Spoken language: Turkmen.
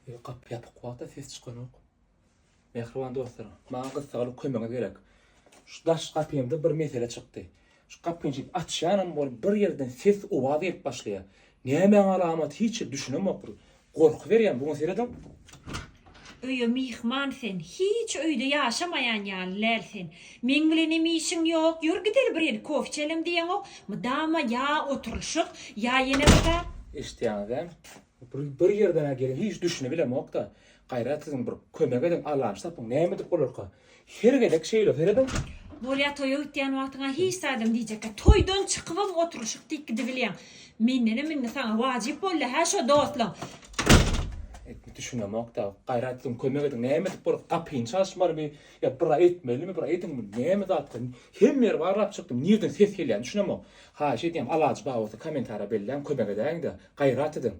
Kapı yapıp koyda ses çıkanok. Mehriban dostlarım, mağa kısalıp kömeğe gerek. Şu daş kapıyımda bir mesele çıktı. Şu kapıyı açýanam bol bir yerden ses uwaz edip başlaya. Näme alamat hiç düşünemokdur. Korku berýän bu meseleden. Öýe mihman sen, hiç öýde ýaşamaýan ýalylar sen. Men bilen emi işiň ýok, ýür gidel bir ýere kof içelim diýen ok. Mydama ýa oturuşyk, ýa ýene bir İştiýanzam bir yerden gelip hiç düşünebilemok da. Gaýratyň bir kömek eden alan sapyň näme dip bolarka. Her gelek şeýle feredem. bolýa toýa gitýän wagtyňa hiç sadım diýjek. Toýdan çykyp oturuşyk diýdi bilýän. Menden saňa wajyp boldy, ha şo dostlaň. Düşünemok da. Gaýratyň kömek eden näme dip bolar. Kapyň çalşmarmy? Ya bir etmelimi, bir etimi näme zatyn. Hem yer barap çykdym. Nerden ses gelýän düşünemok. Ha şeýdem alaç baý bolsa kommentara belläň kömek edäň de gaýrat edin.